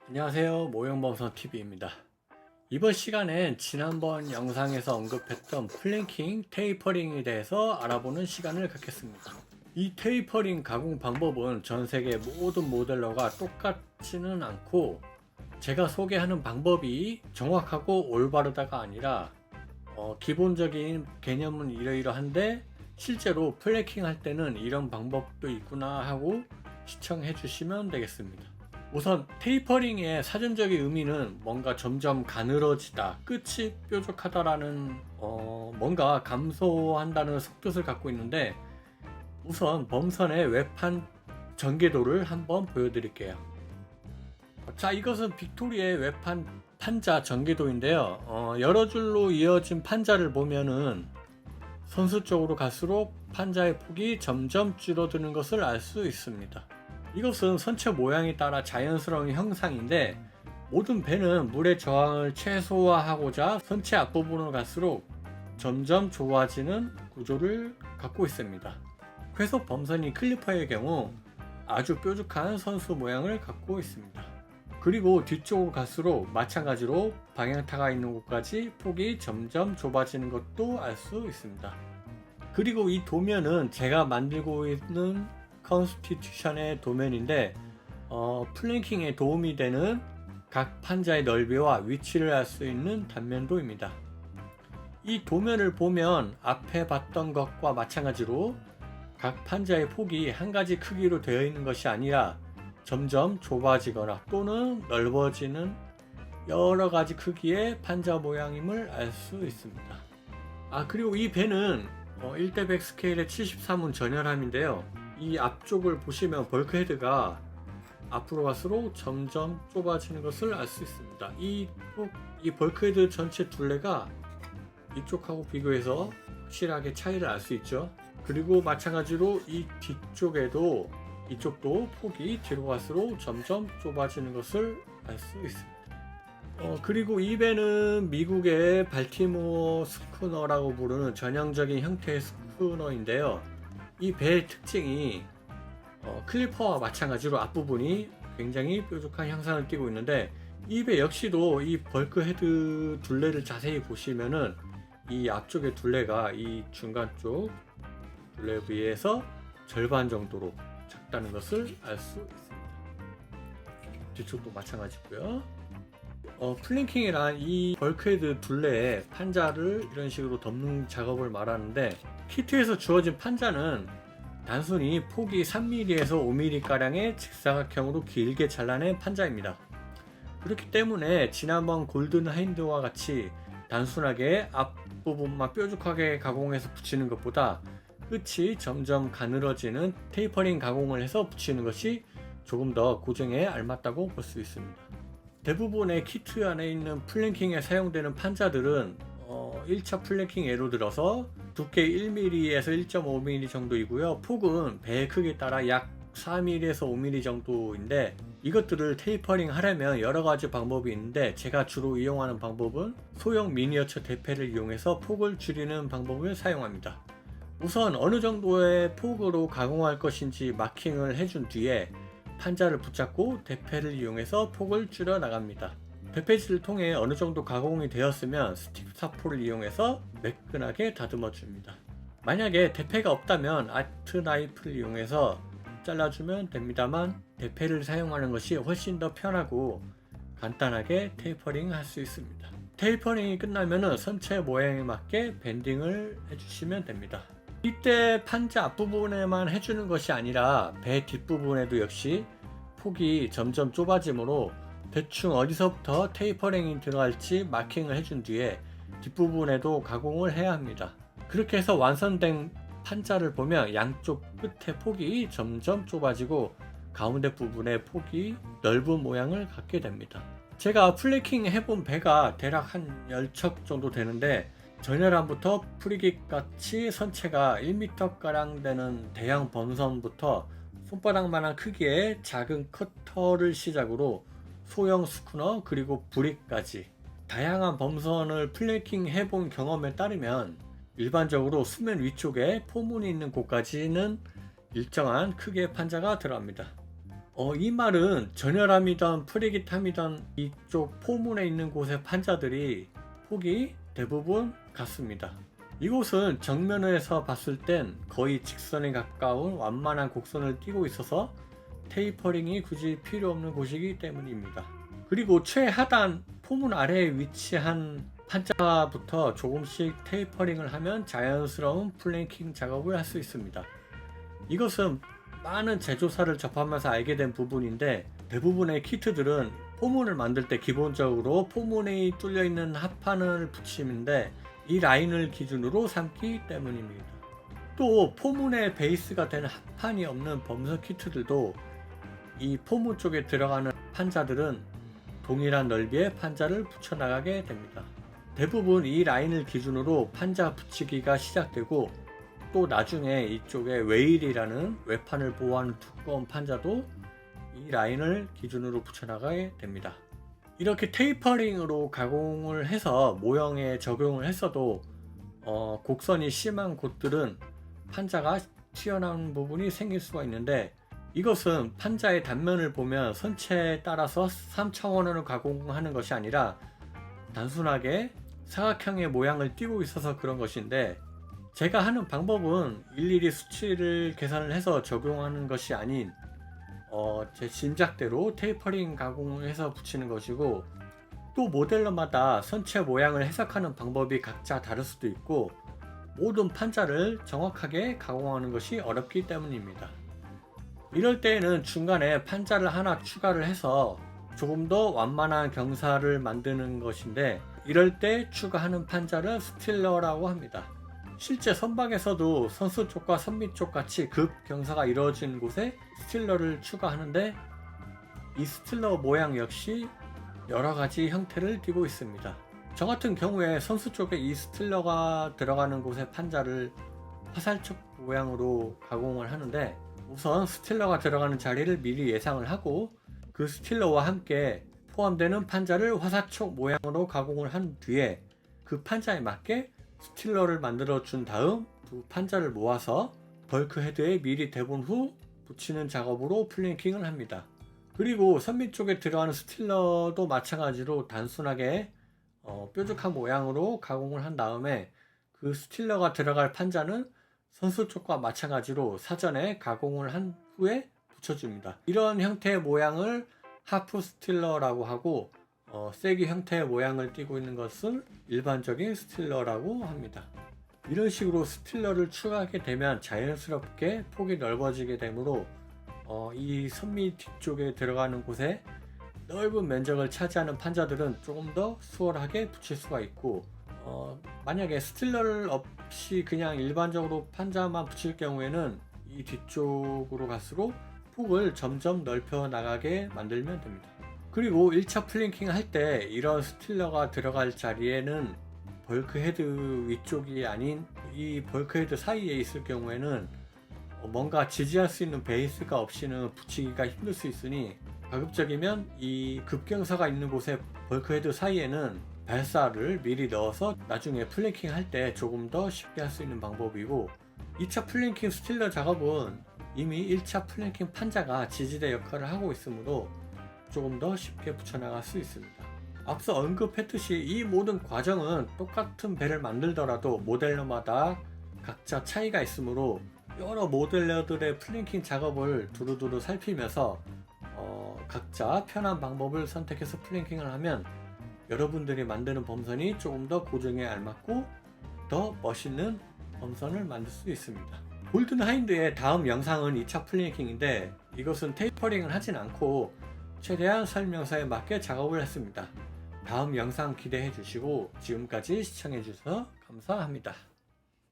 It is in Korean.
안녕하세요, 모형범선TV입니다. 이번 시간엔 지난번 영상에서 언급했던 플랭킹, 테이퍼링에 대해서 알아보는 시간을 갖겠습니다. 이 테이퍼링 가공 방법은 전 세계 모든 모델러가 똑같지는 않고, 제가 소개하는 방법이 정확하고 올바르다가 아니라 기본적인 개념은 이러이러한데 실제로 플랭킹 할 때는 이런 방법도 있구나 하고 시청해 주시면 되겠습니다. 우선 테이퍼링의 사전적인 의미는 뭔가 점점 가늘어지다, 끝이 뾰족하다라는 뭔가 감소한다는 속뜻을 갖고 있는데, 우선 범선의 외판 전개도를 한번 보여드릴게요. 자, 이것은 빅토리의 외판 판자 전개도인데요. 여러 줄로 이어진 판자를 보면은 선수 쪽으로 갈수록 판자의 폭이 점점 줄어드는 것을 알 수 있습니다. 이것은 선체 모양에 따라 자연스러운 형상인데, 모든 배는 물의 저항을 최소화하고자 선체 앞부분으로 갈수록 점점 좁아지는 구조를 갖고 있습니다. 회속 범선이 클리퍼의 경우 아주 뾰족한 선수 모양을 갖고 있습니다. 그리고 뒤쪽으로 갈수록 마찬가지로 방향타가 있는 곳까지 폭이 점점 좁아지는 것도 알 수 있습니다. 그리고 이 도면은 제가 만들고 있는 컨스티튜션의 도면인데, 플랭킹에 도움이 되는 각 판자의 넓이와 위치를 알 수 있는 단면도입니다. 이 도면을 보면 앞에 봤던 것과 마찬가지로 각 판자의 폭이 한 가지 크기로 되어 있는 것이 아니라 점점 좁아지거나 또는 넓어지는 여러 가지 크기의 판자 모양임을 알 수 있습니다. 그리고 이 배는 1대100 스케일의 73은 전열함인데요. 이 앞쪽을 보시면 벌크헤드가 앞으로 갈수록 점점 좁아지는 것을 알 수 있습니다. 이 벌크헤드 전체 둘레가 이쪽하고 비교해서 확실하게 차이를 알 수 있죠. 그리고 마찬가지로 이 뒤쪽에도 이쪽도 폭이 뒤로 갈수록 점점 좁아지는 것을 알 수 있습니다. 그리고 이 배는 미국의 발티모어 스쿠너라고 부르는 전형적인 형태의 스쿠너인데요. 이 배의 특징이 클리퍼와 마찬가지로 앞부분이 굉장히 뾰족한 형상을 띠고 있는데, 이 배 역시도 이 벌크헤드 둘레를 자세히 보시면은 이 앞쪽의 둘레가 이 중간 쪽 둘레에 비해서 절반 정도로 작다는 것을 알 수 있습니다. 뒤쪽도 마찬가지고요. 플랭킹이란 이 벌크헤드 둘레에 판자를 이런 식으로 덮는 작업을 말하는데, 키트에서 주어진 판자는 단순히 폭이 3mm에서 5mm가량의 직사각형으로 길게 잘라낸 판자입니다. 그렇기 때문에 지난번 골든 하인드와 같이 단순하게 앞부분만 뾰족하게 가공해서 붙이는 것보다 끝이 점점 가늘어지는 테이퍼링 가공을 해서 붙이는 것이 조금 더 고정에 알맞다고 볼 수 있습니다. 대부분의 키트 안에 있는 플랭킹에 사용되는 판자들은 1차 플랭킹 예로 들어서 두께 1mm에서 1.5mm 정도이고요. 폭은 배의 크기에 따라 약 4mm에서 5mm 정도인데, 이것들을 테이퍼링 하려면 여러 가지 방법이 있는데, 제가 주로 이용하는 방법은 소형 미니어처 대패를 이용해서 폭을 줄이는 방법을 사용합니다. 우선 어느 정도의 폭으로 가공할 것인지 마킹을 해준 뒤에 판자를 붙잡고 대패를 이용해서 폭을 줄여 나갑니다. 대패질을 통해 어느 정도 가공이 되었으면 스틱 사포를 이용해서 매끈하게 다듬어 줍니다. 만약에 대패가 없다면 아트 나이프를 이용해서 잘라주면 됩니다만, 대패를 사용하는 것이 훨씬 더 편하고 간단하게 테이퍼링 할 수 있습니다. 테이퍼링이 끝나면 선체 모양에 맞게 밴딩을 해주시면 됩니다. 이때 판자 앞부분에만 해주는 것이 아니라 배 뒷부분에도 역시 폭이 점점 좁아지므로 대충 어디서부터 테이퍼링이 들어갈지 마킹을 해준 뒤에 뒷부분에도 가공을 해야 합니다. 그렇게 해서 완성된 판자를 보면 양쪽 끝의 폭이 점점 좁아지고 가운데 부분의 폭이 넓은 모양을 갖게 됩니다. 제가 플랭킹 해본 배가 대략 한 10척 정도 되는데, 전열함부터 프리깃같이 선체가 1m가량 되는 대형 범선부터 손바닥만한 크기의 작은 커터를 시작으로 소형 스쿠너 그리고 브릭까지 다양한 범선을 플랭킹 해본 경험에 따르면 일반적으로 수면 위쪽에 포문이 있는 곳까지는 일정한 크기의 판자가 들어갑니다. 이 말은 전열함이던 프리깃함이던 이쪽 포문에 있는 곳의 판자들이 폭이 대부분 같습니다. 이곳은 정면에서 봤을 땐 거의 직선에 가까운 완만한 곡선을 띠고 있어서 테이퍼링이 굳이 필요 없는 곳이기 때문입니다. 그리고 최하단 포문 아래에 위치한 판자부터 조금씩 테이퍼링을 하면 자연스러운 플랭킹 작업을 할 수 있습니다. 이것은 많은 제조사를 접하면서 알게 된 부분인데, 대부분의 키트들은 포문을 만들 때 기본적으로 포문에 뚫려 있는 합판을 붙이는데 이 라인을 기준으로 삼기 때문입니다. 또 포문의 베이스가 되는 합판이 없는 범석 키트들도 이 포문 쪽에 들어가는 판자들은 동일한 넓이의 판자를 붙여나가게 됩니다. 대부분 이 라인을 기준으로 판자 붙이기가 시작되고, 또 나중에 이쪽에 웨일이라는 외판을 보호하는 두꺼운 판자도 이 라인을 기준으로 붙여나가게 됩니다. 이렇게 테이퍼링으로 가공을 해서 모형에 적용을 했어도 곡선이 심한 곳들은 판자가 튀어나오는 부분이 생길 수가 있는데, 이것은 판자의 단면을 보면 선체에 따라서 3차원으로 가공하는 것이 아니라 단순하게 사각형의 모양을 띠고 있어서 그런 것인데, 제가 하는 방법은 일일이 수치를 계산을 해서 적용하는 것이 아닌 제 짐작대로 테이퍼링 가공을 해서 붙이는 것이고, 또 모델러마다 선체 모양을 해석하는 방법이 각자 다를 수도 있고, 모든 판자를 정확하게 가공하는 것이 어렵기 때문입니다. 이럴 때에는 중간에 판자를 하나 추가를 해서 조금 더 완만한 경사를 만드는 것인데, 이럴 때 추가하는 판자를 스틸러라고 합니다. 실제 선박에서도 선수 쪽과 선미 쪽 같이 급 경사가 이루어진 곳에 스틸러를 추가하는데, 이 스틸러 모양 역시 여러 가지 형태를 띠고 있습니다. 저 같은 경우에 선수 쪽에 이 스틸러가 들어가는 곳의 판자를 화살촉 모양으로 가공을 하는데, 우선 스틸러가 들어가는 자리를 미리 예상을 하고 그 스틸러와 함께 포함되는 판자를 화살촉 모양으로 가공을 한 뒤에 그 판자에 맞게 스틸러를 만들어 준 다음 두 판자를 모아서 벌크 헤드에 미리 대본 후 붙이는 작업으로 플랭킹을 합니다. 그리고 선미 쪽에 들어가는 스틸러도 마찬가지로 단순하게 뾰족한 모양으로 가공을 한 다음에 그 스틸러가 들어갈 판자는 선수 쪽과 마찬가지로 사전에 가공을 한 후에 붙여줍니다. 이런 형태의 모양을 하프 스틸러라고 하고, 세기 형태의 모양을 띠고 있는 것을 일반적인 스틸러라고 합니다. 이런 식으로 스틸러를 추가하게 되면 자연스럽게 폭이 넓어지게 되므로 이 선미 뒤쪽에 들어가는 곳에 넓은 면적을 차지하는 판자들은 조금 더 수월하게 붙일 수가 있고, 만약에 스틸러를 없이 그냥 일반적으로 판자만 붙일 경우에는 이 뒤쪽으로 갈수록 폭을 점점 넓혀 나가게 만들면 됩니다. 그리고 1차 플랭킹 할 때 이런 스틸러가 들어갈 자리에는 벌크헤드 위쪽이 아닌 이 벌크헤드 사이에 있을 경우에는 뭔가 지지할 수 있는 베이스가 없이는 붙이기가 힘들 수 있으니, 가급적이면 이 급경사가 있는 곳에 벌크헤드 사이에는 발사를 미리 넣어서 나중에 플랭킹 할 때 조금 더 쉽게 할 수 있는 방법이고, 2차 플랭킹 스틸러 작업은 이미 1차 플랭킹 판자가 지지대 역할을 하고 있으므로 조금 더 쉽게 붙여나갈 수 있습니다. 앞서 언급했듯이 이 모든 과정은 똑같은 배를 만들더라도 모델러마다 각자 차이가 있으므로 여러 모델러들의 플랭킹 작업을 두루두루 살피면서 각자 편한 방법을 선택해서 플랭킹을 하면 여러분들이 만드는 범선이 조금 더 고정에 알맞고 더 멋있는 범선을 만들 수 있습니다. 골든 하인드의 다음 영상은 2차 플랭킹인데, 이것은 테이퍼링을 하진 않고 최대한 설명서에 맞게 작업을 했습니다. 다음 영상 기대해 주시고 지금까지 시청해 주셔서 감사합니다.